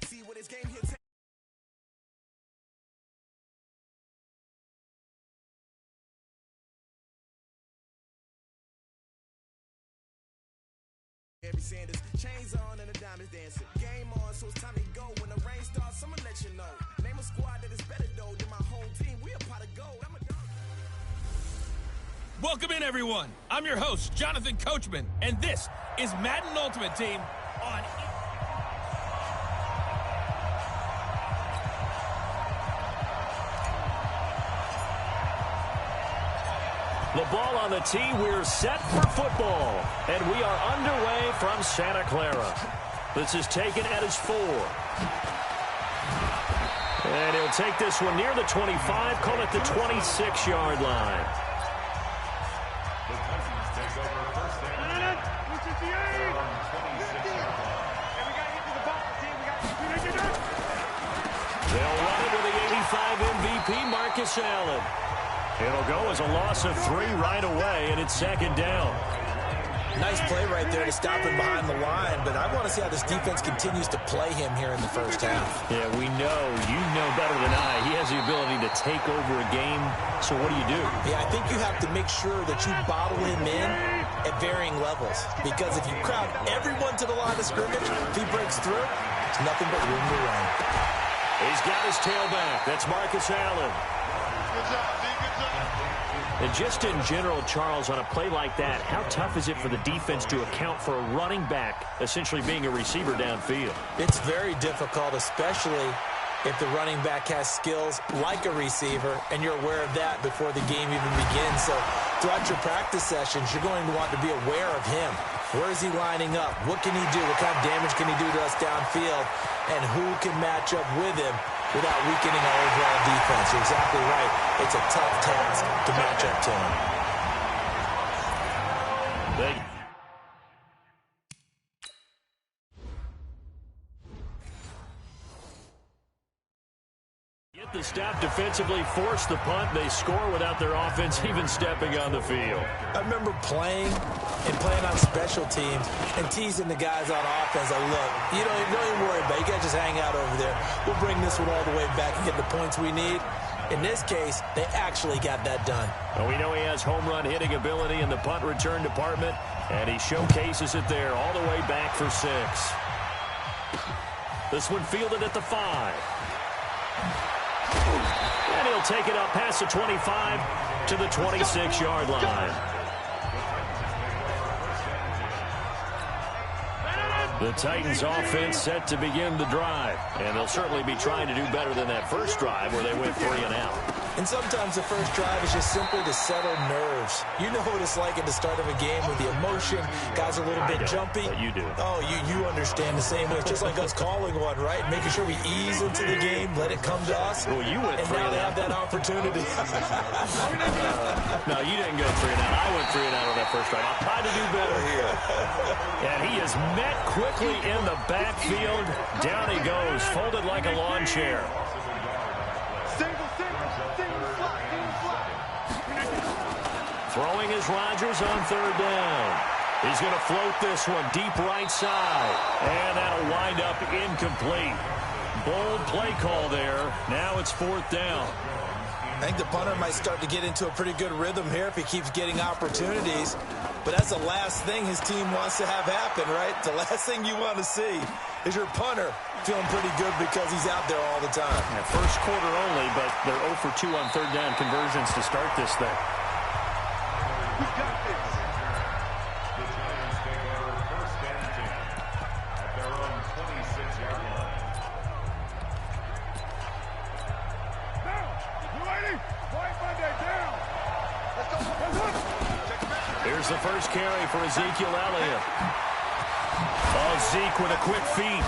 See what his game here Sanders, chains on and the diamonds dancing. Game on, so it's time to go. When the rain starts, I'ma let you know. Name a squad that is better though than my home team. We a pot of gold. I'm a dog. Welcome in, everyone. I'm your host, Jonathan Coachman, and this is Madden Ultimate Team on. The ball on the tee, we're set for football. And we are underway from Santa Clara. This is taken at his 4. And he'll take this one near the 25, call it the 26-yard line. They'll run it with the 85 MVP, Marcus Allen. It'll go as a loss of 3 right away, and it's second down. Nice play right there to stop him behind the line, but I want to see how this defense continues to play him here in the first half. Yeah, we know. You know better than I. He has the ability to take over a game, so what do you do? Yeah, I think you have to make sure that you bottle him in at varying levels, because if you crowd everyone to the line of scrimmage, if he breaks through, it's nothing but room to run. He's got his tailback. That's Marcus Allen. Good job, D. Good job. And just in general, Charles, on a play like that, how tough is it for the defense to account for a running back essentially being a receiver downfield? It's very difficult, especially if the running back has skills like a receiver, and you're aware of that before the game even begins. So throughout your practice sessions, you're going to want to be aware of him. Where is he lining up? What can he do? What kind of damage can he do to us downfield? And who can match up with him without weakening our overall defense? You're exactly right. It's a tough task to match up to him. Thank you. Get the stop defensively, force the punt. They score without their offense even stepping on the field. I remember playing on special teams and teasing the guys on offense. Like, look, you don't even worry about it. You guys just hang out over there. We'll bring this one all the way back and get the points we need. In this case, they actually got that done. Well, we know he has home run hitting ability in the punt return department, and he showcases it there all the way back for 6. This one fielded at the 5. And he'll take it up past the 25 to the 26-yard line. The Titans offense set to begin the drive, and they'll certainly be trying to do better than that first drive where they went 3 and out. And sometimes the first drive is just simply to settle nerves. You know what it's like at the start of a game with the emotion. Guys are a little bit jumpy. But you do. Oh, you understand the same way. It's just like us calling one, right? Making sure we ease into the game, let it come to us. Well, you went 3 and now they have that opportunity. No, you didn't go 3 and out. I went 3 and out on that first drive. I'll try to do better here. And he is met quickly in the backfield. Down he goes, folded like a lawn chair. Throwing is Rodgers on 3rd down. He's going to float this one deep right side. And that'll wind up incomplete. Bold play call there. Now it's 4th down. I think the punter might start to get into a pretty good rhythm here if he keeps getting opportunities. But that's the last thing his team wants to have happen, right? The last thing you want to see is your punter feeling pretty good because he's out there all the time. Yeah, first quarter only, but they're 0 for 2 on 3rd down conversions to start this thing. We got this. The Giants take over first and 10 at their own 26-yard line. Down. You ready? White Monday down. Let's go. Here's the first carry for Ezekiel Elliott. Oh, Zeke with a quick feed.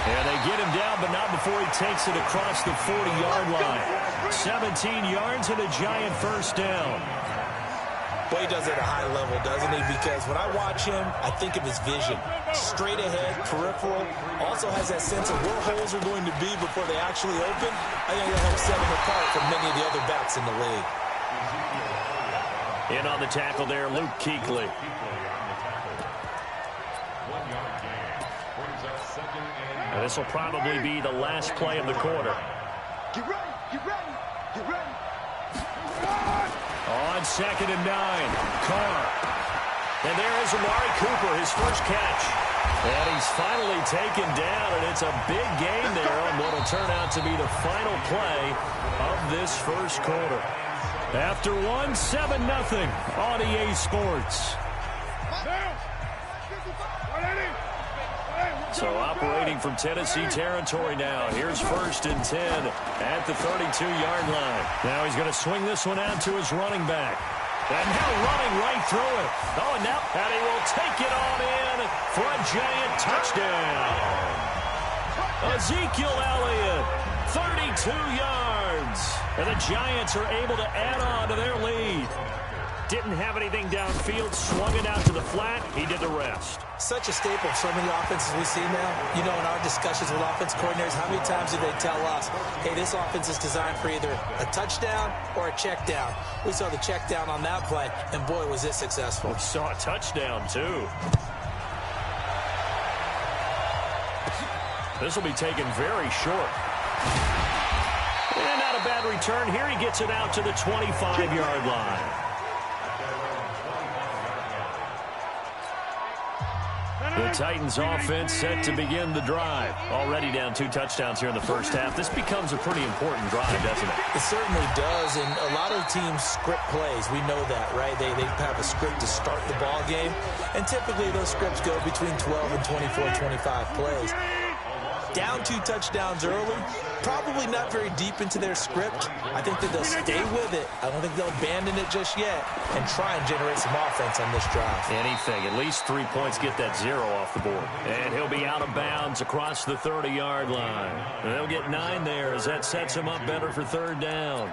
And they get him down, but not before he takes it across the 40-yard line. 17 yards and a Giant first down. Boy, he does it at a high level, doesn't he? Because when I watch him, I think of his vision. Straight ahead, peripheral. Also has that sense of where holes are going to be before they actually open. I think that helps set him apart from many of the other backs in the league. In on the tackle there, Luke Kuechly. 1 yard gain. Brings up 2nd and And This will probably be the last play of the quarter. Get ready, get ready, get ready. On 2nd and 9, Carr. And there is Amari Cooper, his first catch. And he's finally taken down, and it's a big gain there on what will turn out to be the final play of this first quarter. After 7-0 on EA Sports. So operating from Tennessee territory now. Here's 1st and 10 at the 32-yard line. Now he's going to swing this one out to his running back. And now running right through it. Oh, and he will take it on in for a giant touchdown. Ezekiel Elliott, 32 yards. And the Giants are able to add on to their lead. Didn't have anything downfield, swung it out to the flat. He did the rest. Such a staple of so many offenses we see now. You know, in our discussions with offense coordinators, how many times do they tell us, hey, this offense is designed for either a touchdown or a check down. We saw the check down on that play, and boy, was it successful. We saw a touchdown, too. This will be taken very short. And not a bad return. Here he gets it out to the 25-yard line. The Titans offense set to begin the drive. Already down 2 touchdowns here in the first half. This becomes a pretty important drive, doesn't it? It certainly does, and a lot of teams script plays. We know that, right? They have a script to start the ball game, and typically those scripts go between 12 and 24, 25 plays. Down 2 touchdowns early, probably not very deep into their script. I think that they'll stay with it. I don't think they'll abandon it just yet and try and generate some offense on this drive. Anything. At least 3 points, get that 0 off the board. And he'll be out of bounds across the 30-yard line. And they'll get 9 there as that sets him up better for 3rd down.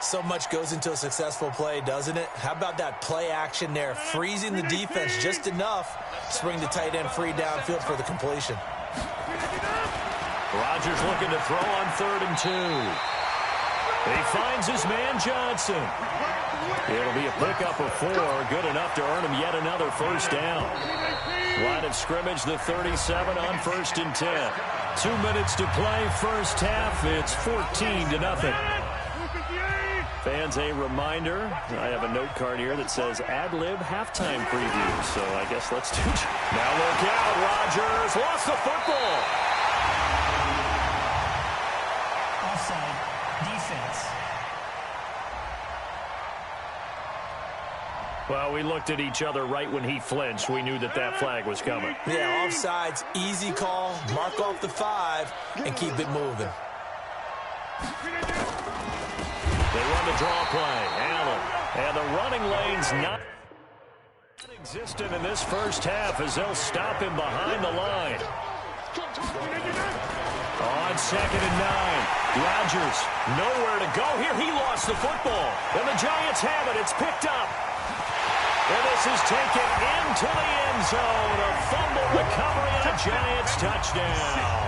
So much goes into a successful play, doesn't it? How about that play action there, freezing the defense just enough to bring the tight end free downfield for the completion. Rodgers looking to throw on 3rd and 2. He finds his man Johnson. It'll be a pickup of 4, good enough to earn him yet another first down. Line of scrimmage, the 37 on 1st and 10. 2 minutes to play, first half. It's 14-0. Fans, a reminder, I have a note card here that says ad-lib halftime preview, so I guess let's do it. Now look out, Rodgers lost the football. Offside, defense. Well, we looked at each other right when he flinched. We knew that that flag was coming. Yeah, offsides, easy call, mark off the 5, and keep it moving. They run the draw play. Allen. And the running lane's not existent in this first half as they'll stop him behind the line. On 2nd and 9. Rodgers nowhere to go here. He lost the football. And the Giants have it. It's picked up. And this is taken into the end zone. A fumble recovery and a Giants touchdown.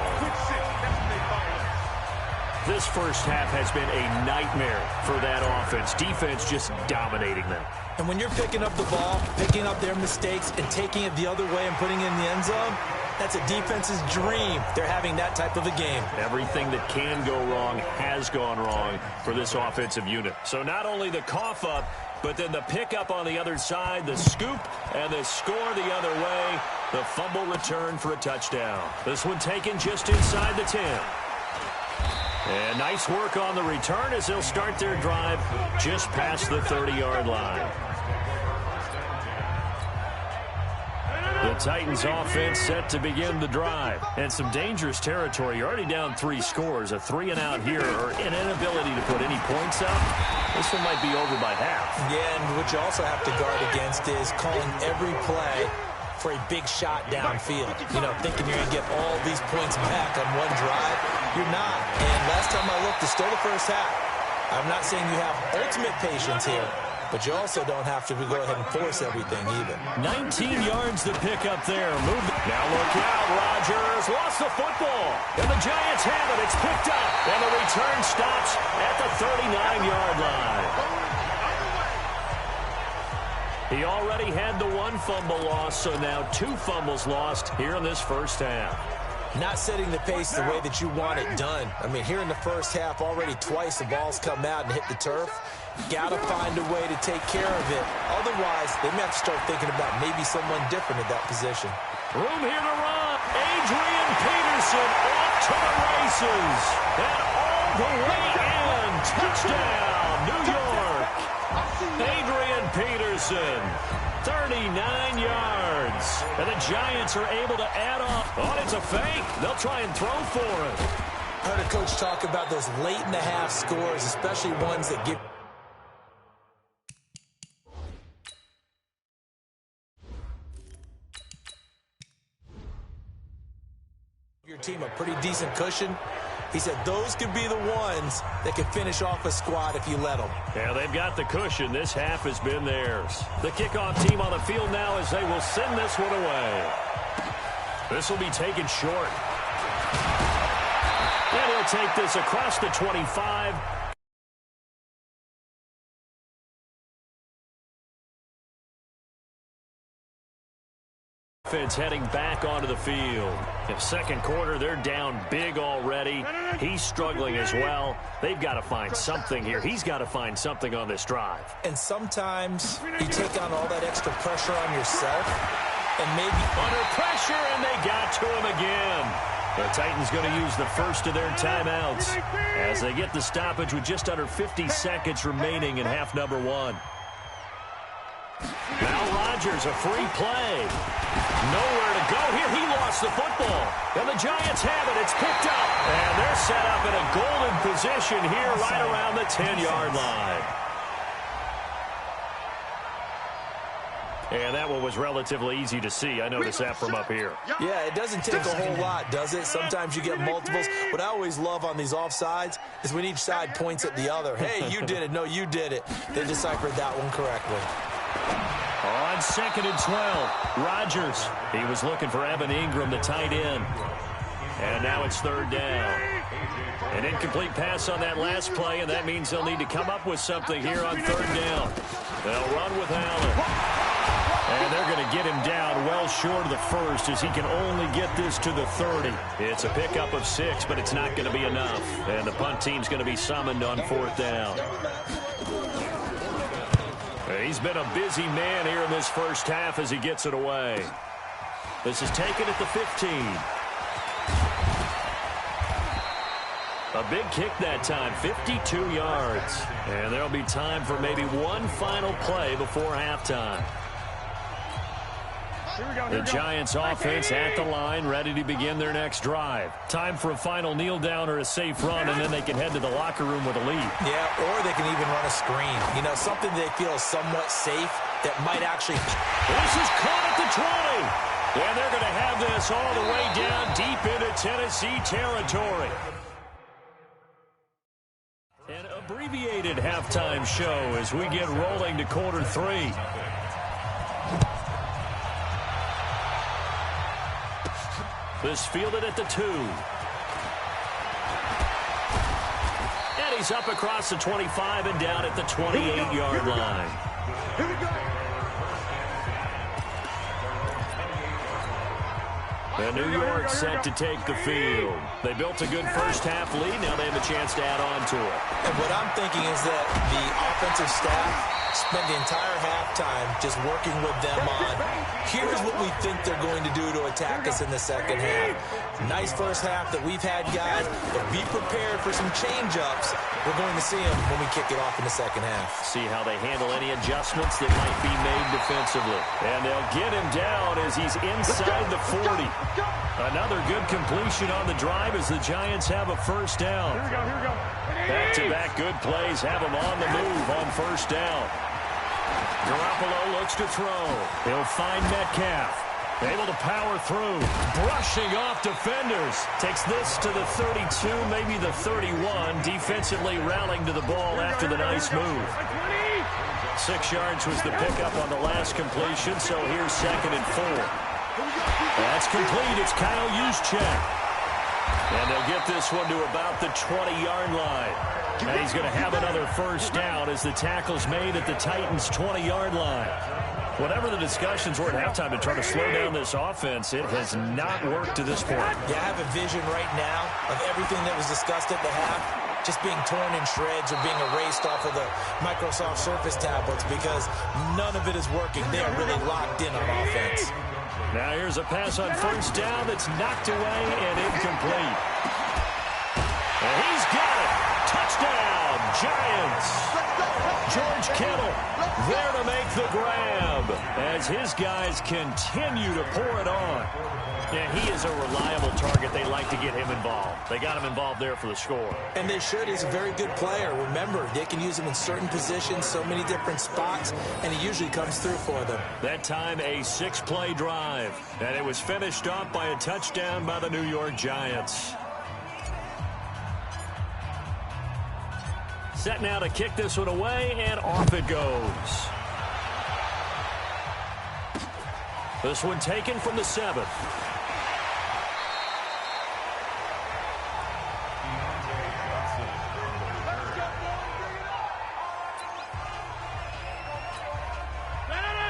This first half has been a nightmare for that offense. Defense just dominating them. And when you're picking up the ball, picking up their mistakes, and taking it the other way and putting it in the end zone, that's a defense's dream. They're having that type of a game. Everything that can go wrong has gone wrong for this offensive unit. So not only the cough up, but then the pickup on the other side, the scoop, and the score the other way. The fumble return for a touchdown. This one taken just inside the 10. And nice work on the return as they'll start their drive just past the 30-yard line. The Titans offense set to begin the drive. And some dangerous territory. You're already down 3 scores. A 3-and-out here or an inability to put any points up. This one might be over by half. Yeah, and what you also have to guard against is calling every play for a big shot downfield. You know, thinking you're going to get all these points back on one drive. You're not. And last time I looked, it's still the first half. I'm not saying you have ultimate patience here, but you also don't have to go ahead and force everything either. 19 yards to pick up there. Now look out, Rodgers lost the football. And the Giants have it. It's picked up. And the return stops at the 39-yard line. He already had the 1 fumble loss, so now 2 fumbles lost here in this first half. not setting the pace the way that you want it done. I mean, here in the first half, already twice the ball's come out and hit the turf. Got to find a way to take care of it. Otherwise, they may have to start thinking about maybe someone different at that position. Room here to run. Adrian Peterson off to the races. And all the way in. Touchdown, New York. Adrian Peterson, 39 yards. And the Giants are able to add on. Oh, it's a fake. They'll try and throw for it. I heard a coach talk about those late-in-the-half scores, especially ones that give your team a pretty decent cushion. He said those could be the ones that could finish off a squad if you let them. Yeah, they've got the cushion. This half has been theirs. The kickoff team on the field now as they will send this one away. This will be taken short. And he'll take this across the 25. Offense heading back onto the field. In second quarter, they're down big already. He's struggling as well. They've got to find something here. He's got to find something on this drive. And sometimes you take on all that extra pressure on yourself and maybe under pressure, and they got to him again. The Titans going to use the first of their timeouts as they get the stoppage with just under 50 seconds remaining in half number one. Now Rodgers, a free play. Nowhere to go here. He lost the football. And the Giants have it. It's picked up. And they're set up in a golden position here right around the 10-yard line. And that one was relatively easy to see. I noticed that from up here. Yeah, it doesn't take a whole lot, does it? Sometimes you get multiples. What I always love on these offsides is when each side points at the other. Hey, you did it. No, you did it. They deciphered that one correctly. On 2nd and 12, Rodgers. He was looking for Evan Ingram, the tight end. And now it's 3rd down. An incomplete pass on that last play, and that means they'll need to come up with something here on 3rd down. They'll run with Allen. And they're going to get him down well short of the first as he can only get this to the 30. It's a pickup of 6, but it's not going to be enough. And the punt team's going to be summoned on 4th down. He's been a busy man here in this first half as he gets it away. This is taken at the 15. A big kick that time, 52 yards. And there'll be time for maybe one final play before halftime. The Giants offense at the line, ready to begin their next drive. Time for a final kneel down or a safe run, and then they can head to the locker room with a lead. Yeah, or they can even run a screen. You know, something they feel is somewhat safe that might actually... This is caught at the 20. And they're going to have this all the way down deep into Tennessee territory. An abbreviated halftime show as we get rolling to quarter 3. This fielded at the 2. And he's up across the 25 and down at the 28-yard line. Here we go. And New York set to take the field. They built a good first half lead. Now they have a chance to add on to it. And what I'm thinking is that the offensive staff spent the entire halftime just working with them on, here's what we think they're going to do to attack us in the second half. Nice first half that we've had, guys, but be prepared for some change-ups. We're going to see them when we kick it off in the second half. See how they handle any adjustments that might be made defensively. And they'll get him down as he's inside the 40. Another good completion on the drive as the Giants have a first down. Here we go, here we go. Back-to-back good plays have him on the move on first down. Garoppolo looks to throw. He'll find Metcalf. Able to power through. Brushing off defenders. Takes this to the 32, maybe the 31. Defensively rallying to the ball after the nice move. 6 yards was the pickup on the last completion, so here's 2nd and 4. That's complete. It's Kyle Juszczyk. And they'll get this one to about the 20-yard line. And he's going to have another first down as the tackle's made at the Titans' 20-yard line. Whatever the discussions were at halftime to try to slow down this offense, it has not worked to this point. Yeah, I have a vision right now of everything that was discussed at the half just being torn in shreds or being erased off of the Microsoft Surface tablets because none of it is working. They are really locked in on offense. Now here's a pass on first down that's knocked away and incomplete. And he's got it. Touchdown, Giants. George Kittle there to make the grab as his guys continue to pour it on. Yeah, he is a reliable target. They like to get him involved. They got him involved there for the score. And they should. He's a very good player. Remember, they can use him in certain positions, so many different spots, and he usually comes through for them. That time, a 6-play drive, and it was finished off by a touchdown by the New York Giants. Set now to kick this one away, and off it goes. This one taken from the 7.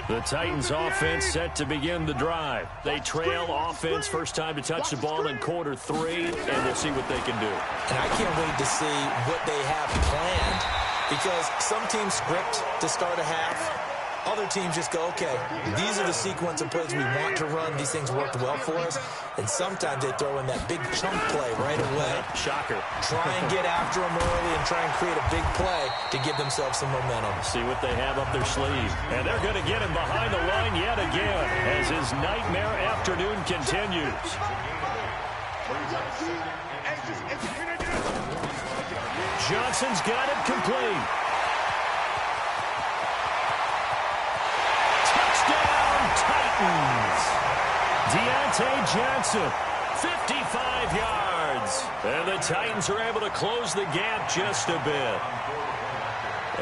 The Titans offense set to begin the drive. They trail offense first time to touch the ball in quarter 3, and we'll see what they can do. And I can't wait to see what they have planned because some teams script to start a half. Other teams just go, okay, these are the sequence of plays we want to run. These things worked well for us. And sometimes they throw in that big chunk play right away. Shocker. Try and get after them early and try and create a big play to give themselves some momentum. See what they have up their sleeve. And they're going to get him behind the line yet again as his nightmare afternoon continues. Johnson's got it complete. Deontay Johnson, 55 yards. And the Titans are able to close the gap just a bit.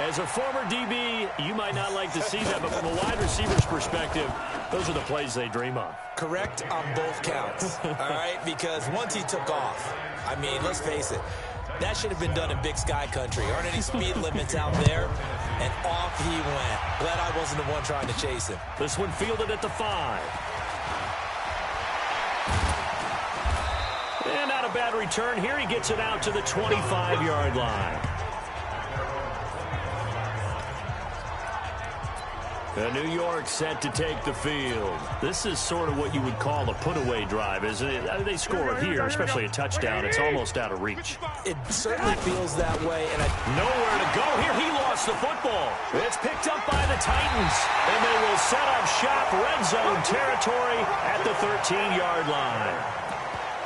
As a former DB, you might not like to see that, but from a wide receiver's perspective, those are the plays they dream of. Correct on both counts, all right? Because once he took off, I mean, let's face it, that should have been done in Big Sky country. Aren't any speed limits out there? And off he went. Glad I wasn't the one trying to chase him. This one fielded at the 5. And not a bad return. Here he gets it out to the 25-yard line. New York set to take the field. This is sort of what you would call a put-away drive, isn't it? I mean, they score here, especially a touchdown. It's almost out of reach. It certainly feels that way. And nowhere to go here. He lost the football. It's picked up by the Titans, and they will set up shop red zone territory at the 13-yard line.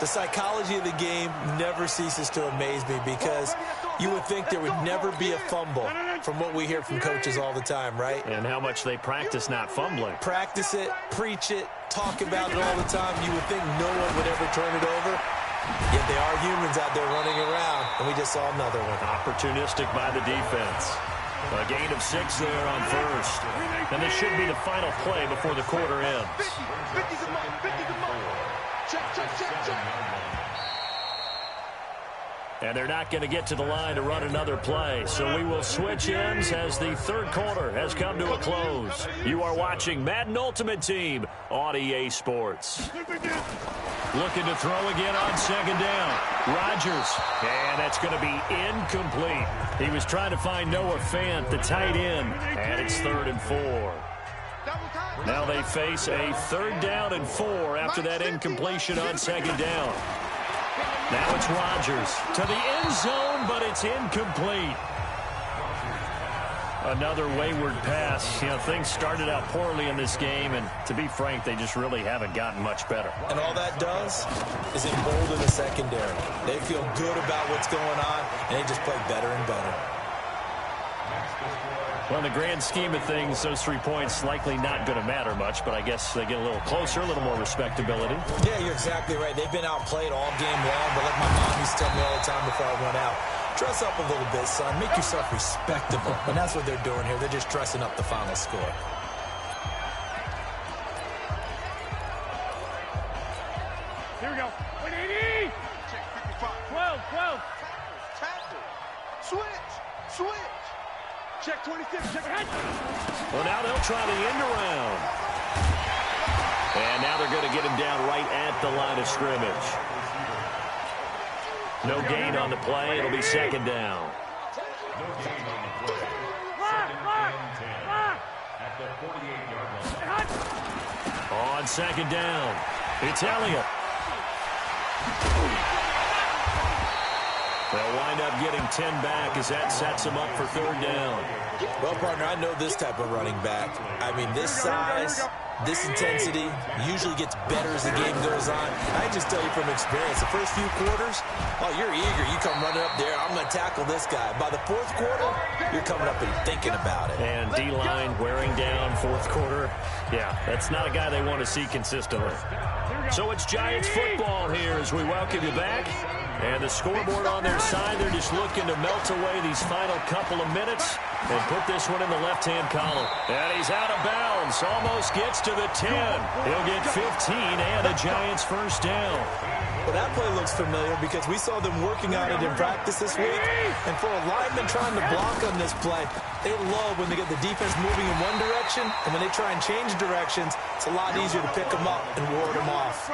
The psychology of the game never ceases to amaze me because you would think there would never be a fumble from what we hear from coaches all the time, right? And how much they practice not fumbling. Practice it, preach it, talk about it all the time. You would think no one would ever turn it over. Yet they are humans out there running around, and we just saw another one. Opportunistic by the defense. A gain of 6 there on first. And this should be the final play before the quarter ends. 50's a mark, 50's a mark. Check. And they're not going to get to the line to run another play. So we will switch ends as the third quarter has come to a close. You are watching Madden Ultimate Team on EA Sports. Looking to throw again on second down. Rodgers. And that's going to be incomplete. He was trying to find Noah Fant, the tight end. And it's 3rd and 4. Now they face a 3rd down and 4 after that incompletion on second down. Now it's Rodgers to the end zone, but it's incomplete. Another wayward pass. You know, things started out poorly in this game, and to be frank, they just really haven't gotten much better. And all that does is embolden the secondary. They feel good about what's going on, and they just play better and better. Well, in the grand scheme of things, those 3 points likely not going to matter much, but I guess they get a little closer, a little more respectability. Yeah, you're exactly right. They've been outplayed all game long, but like my mom used to tell me all the time before I went out, dress up a little bit, son. Make yourself respectable. And that's what they're doing here. They're just dressing up the final score. Here we go. 180. Check 55. 12. Tackle. Switch. Check 26. Check ahead. Well, now they'll try the end around. And now they're going to get him down right at the line of scrimmage. No gain on the play. It'll be second down. No gain on the play. Second and 10 at the 48-yard line. On second down, it's Elliott. They'll wind up getting 10 back as that sets them up for third down. Well, partner, I know this type of running back. I mean, this size, this intensity usually gets better as the game goes on. I just tell you from experience, the first few quarters, oh, you're eager. You come running up there, I'm going to tackle this guy. By the fourth quarter, you're coming up and thinking about it. And D-line wearing down fourth quarter. Yeah, that's not a guy they want to see consistently. So it's Giants football here as we welcome you back. And the scoreboard on their side, they're just looking to melt away these final couple of minutes and put this one in the left-hand column. And he's out of bounds, almost gets to the 10. He'll get 15 and a Giants first down. Well, that play looks familiar because we saw them working on it in practice this week. And for a lineman trying to block on this play, they love when they get the defense moving in one direction, and when they try and change directions, it's a lot easier to pick them up and ward them off.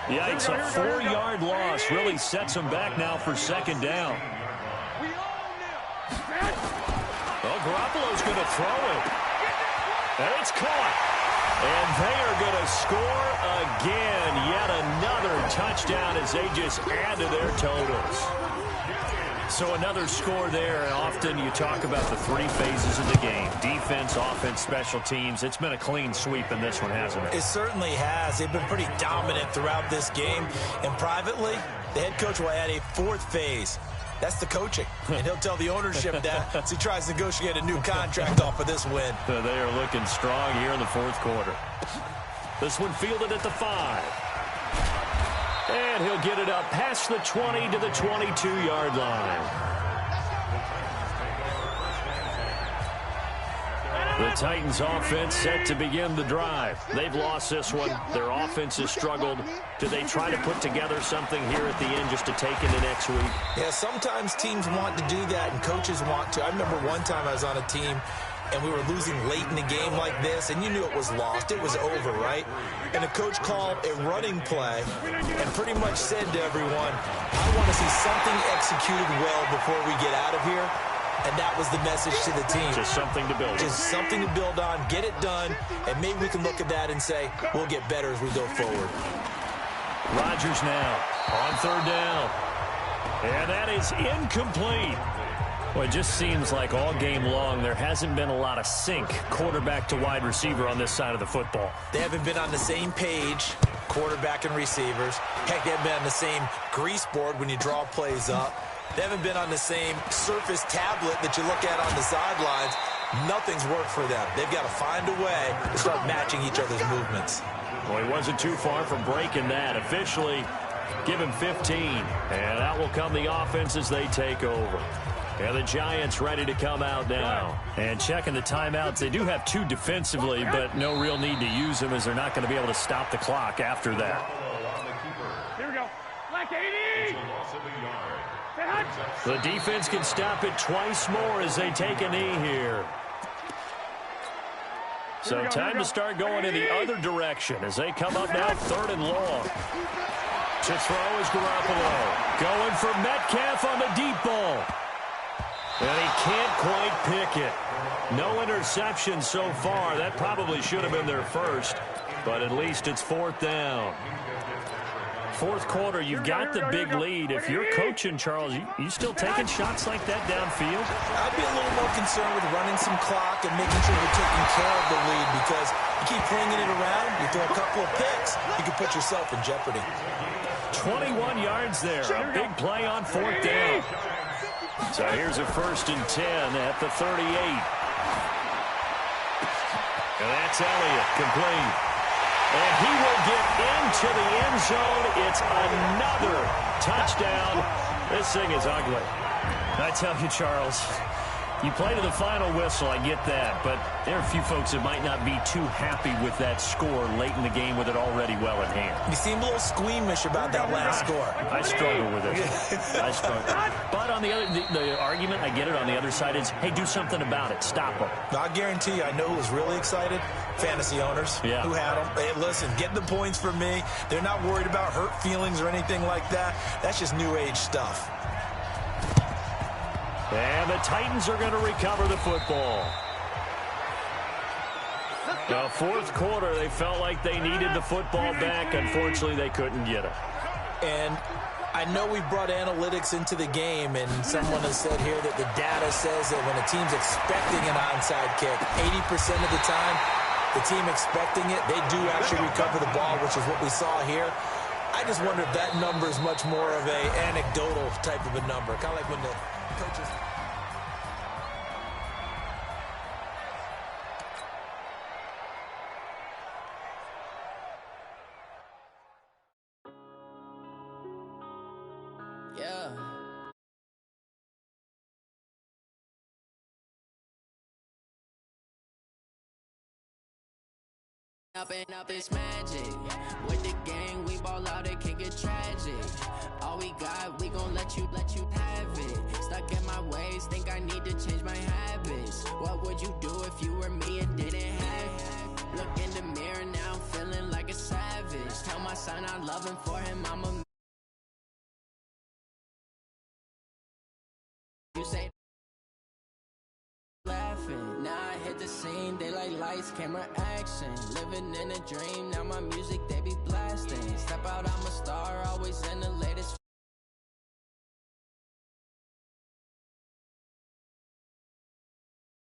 Yikes, a 4-yard loss really sets them back now for second down. Well, Garoppolo's going to throw it. And it's caught. And they are going to score again. Yet another touchdown as they just add to their totals. So another score there, and often you talk about the three phases of the game. Defense, offense, special teams. It's been a clean sweep in this one, hasn't it? It certainly has. They've been pretty dominant throughout this game. And privately, the head coach will add a fourth phase. That's the coaching. And he'll tell the ownership that as he tries to negotiate a new contract off of this win. They are looking strong here in the fourth quarter. This one fielded at the 5. And he'll get it up past the 20 to the 22-yard line. The Titans offense set to begin the drive. They've lost this one. Their offense has struggled. Do they try to put together something here at the end just to take into next week? Yeah, sometimes teams want to do that and coaches want to. I remember one time I was on a team and we were losing late in the game like this, and you knew it was lost. It was over, right? And the coach called a running play and pretty much said to everyone, I want to see something executed well before we get out of here. And that was the message to the team. Just something to build on. Just something to build on, get it done, and maybe we can look at that and say, we'll get better as we go forward. Rodgers now on third down. And that is incomplete. Well, it just seems like all game long there hasn't been a lot of sync quarterback to wide receiver on this side of the football. They haven't been on the same page, quarterback and receivers. Heck, they haven't been on the same grease board when you draw plays up. They haven't been on the same surface tablet that you look at on the sidelines. Nothing's worked for them. They've got to find a way to start matching each other's movements. Well, he wasn't too far from breaking that. Officially, give him 15. And out will come the offense as they take over. And the Giants ready to come out now. And checking the timeouts, they do have 2 defensively, but no real need to use them as they're not going to be able to stop the clock after that. Here we go. Black 80. The defense can stop it twice more as they take a knee here. So time to start going in the other direction as they come up now 3rd and long. To throw is Garoppolo. Going for Metcalf on the deep ball. And he can't quite pick it. No interception so far. That probably should have been their first, but at least it's 4th down. Fourth quarter, you've got the big lead. If you're coaching, Charles, you still taking shots like that downfield? I'd be a little more concerned with running some clock and making sure you're taking care of the lead because you keep flinging it around, you throw a couple of picks, you can put yourself in jeopardy. 21 yards there. A big play on 4th down. So here's a 1st and 10 at the 38. And that's Elliott, complete. And he will get into the end zone. It's another touchdown. This thing is ugly. I tell you, Charles, You play to the final whistle, I get that, but there are a few folks that might not be too happy with that score late in the game with it already well at hand. You seem a little squeamish about that last score. I struggle with it. I struggle. But on the other, the argument, I get it, on the other side is, hey, do something about it. Stop them. I guarantee you, I know who was really excited. Fantasy owners who had them. Hey, listen, get the points for me. They're not worried about hurt feelings or anything like that. That's just new age stuff. And the Titans are going to recover the football. The fourth quarter, they felt like they needed the football back. Unfortunately, they couldn't get it. And I know we brought analytics into the game, and someone has said here that the data says that when a team's expecting an onside kick, 80% of the time, the team expecting it, they do actually recover the ball, which is what we saw here. I just wonder if that number is much more of a anecdotal type of a number, kind of like when the coaches... Yeah. Up and up, it's magic. With the gang, we ball out, it can get tragic. All we got, we gon' let you have it. Stuck in my ways, think I need to change my habits. What would you do if you were me and didn't have it? Look in the mirror now, I'm feeling like a savage. Tell my son I love him, for him I'm a... You say laughing, now I hit the scene, they like lights, camera, action. Living in a dream, now my music they be blasting. Step out, I'm a star, always in the latest